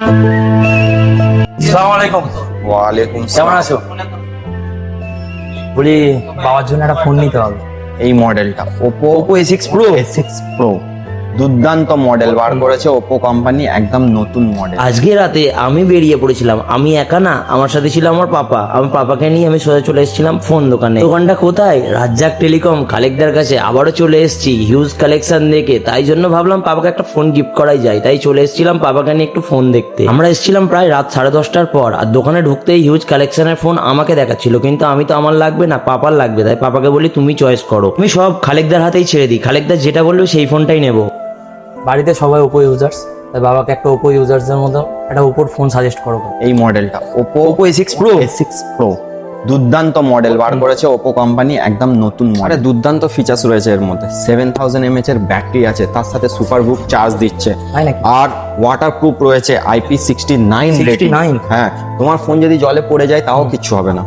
আসসালামু আলাইকুম। ওয়ালাইকুম কেমন সালাম। আছো? বলি বাবার জন্য একটা ফোন নিতে হবে। এই মডেলটা Oppo Oppo A6 Pro? A6 Pro দুর্দান্ত মডেল বার করেছে ওপো কোম্পানি, একদম নতুন মডেল। আজকে রাতে আমি বেরিয়ে পড়েছিলাম, আমি একা না, আমার সাথে ছিল আমার পাপা। আমার পাপাকে নিয়ে আমি সোজা চলে এসেছিলাম ফোন দোকানে। দোকানটা কোথায়? রাজ্জাক টেলিকম কালেক্টর কাছে। আবারও চলে এসেছি হিউজ কালেকশন দেখে, তাই জন্য ভাবলাম পাপাকে একটা ফোন গিফট করাই যায়, তাই চলে এসেছিলাম পাপাকে নিয়ে একটু ফোন দেখতে। আমরা এসেছিলাম প্রায় রাত 10:30টার পর, আর দোকানে ঢুকতেই হিউজ কালেকশনের ফোন আমাকে দেখাচ্ছিল, কিন্তু আমি তো আমার লাগবে না, পাপার লাগবে, তাই পাপাকে বলি তুমি চয়েস করো। আমি সব খালেকদার হাতেই ছেড়ে দিই, খালেকদার যেটা বলবে সেই ফোনটাই নেবো। বাড়িতে সবাই ওপো ইউজার্স, তাই বাবাকে একটা ওপো ইউজার্সের মতো একটা ওপোর ফোন সাজেস্ট করো। এই মডেলটা Oppo Oppo A6 Pro? A6 Pro দুর্দান্ত মডেল বার করেছে ওপো কোম্পানি, একদম নতুন মডেল। দুর্দান্ত ফিচার্স রয়েছে এর মধ্যে। 7000 mAh এর ব্যাটারি আছে, তার সাথে সুপার বুক চার্জ দিচ্ছে, তাই নাকি? আর ওয়াটার প্রুফ রয়েছে, IP69 রেটিং। 69? হ্যাঁ, তোমার ফোন যদি জলে পড়ে যায় তাও কিচ্ছু হবে না।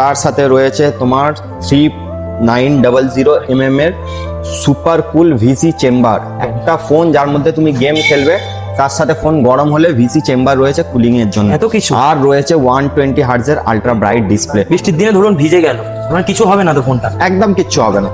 তার সাথে রয়েছে তোমার 3900 mm এর সুপার কুল ভিসি চেম্বার, একটা ফোন যার মধ্যে তুমি গেম খেলবে, তার সাথে ফোন গরম হলে ভিসি চেম্বার রয়েছে কুলিং এর জন্য। এত কিছু? আর রয়েছে 120 হার্টজের আল্ট্রা ব্রাইট ডিসপ্লে। বৃষ্টির দিনে ধরুন ভিজে গেল, তোমার কিছু হবে না তো ফোনটা? একদম কিচ্ছু হবে না,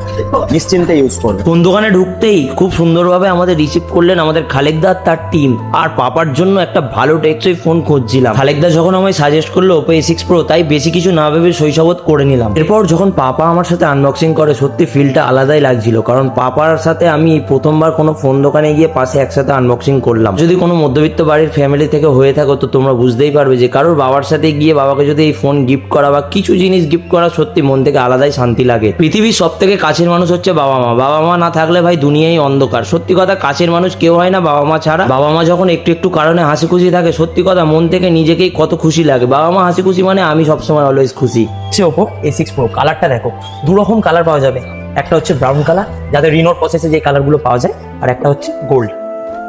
নিশ্চিন্তে ইউজ করবে। ফোন দোকানে ঢুকতেই খুব সুন্দরভাবে আমাদের রিসিভ করলেন আমাদের খালেকদার, তার টিম। আর পাপার জন্য একটা ভালো টেকসই ফোন খুঁজছিলাম, খালেকদার যখন আমায় সাজেস্ট করলো ওপো A6 Pro, তাই বেশি কিছু না ভেবে শৈশবত করে নিলাম। এরপর যখন পাপা আমার সাথে আনবক্সিং করে, সত্যি ফিলটা আলাদাই লাগছিল, কারণ পাপার সাথে আমি এই প্রথমবার কোনো ফোন দোকানে গিয়ে পাশে একসাথে আনবক্সিং করলাম। যদি কোনো মধ্যবিত্ত বাড়ির ফ্যামিলি থেকে হয়ে থাকো তো তোমরা বুঝতেই পারবে যে কারোর বাবার সাথে গিয়ে বাবাকে যদি এই ফোন গিফট করা বা কিছু জিনিস গিফট করা, সত্যি মন থেকে আলাদাই শান্তি লাগে। পৃথিবীর সব থেকে কাছের মানুষ হচ্ছে বাবা মা। বাবা মা না থাকলে ভাই দুনিয়াই অন্ধকার। সত্যি কথা, কাছের মানুষ কেউ হয় না বাবা মা ছাড়া। বাবা মা যখন একটু একটু কারণে হাসি খুশি থাকে, সত্যি কথা মন থেকে নিজেকেই কত খুশি লাগে। বাবা মা হাসি খুশি মানে আমি সবসময় অলওয়েজ খুশি। সে ওপো A6 Pro কালারটা দেখো, দু রকম কালার পাওয়া যাবে। একটা হচ্ছে ব্রাউন কালার, যাদের রিনোর প্রসেসে যে কালারগুলো পাওয়া যায়, আর একটা হচ্ছে গোল্ড।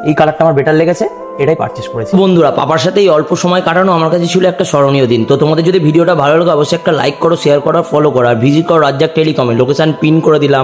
এই কালারটা আমার বেটার লেগেছে, এটাই পারচেস করেছি। বন্ধুরা, পাপার সাথে এই অল্প সময় কাটানো আমার কাছে ছিল একটা স্মরণীয় দিন। তো তোমাদের যদি ভিডিওটা ভালো লাগে অবশ্যই একটা লাইক করো, শেয়ার করো, ফলো করো, আর ভিজিট করো রাজ্জাক টেলিকমে, লোকেশন পিন করে দিলাম।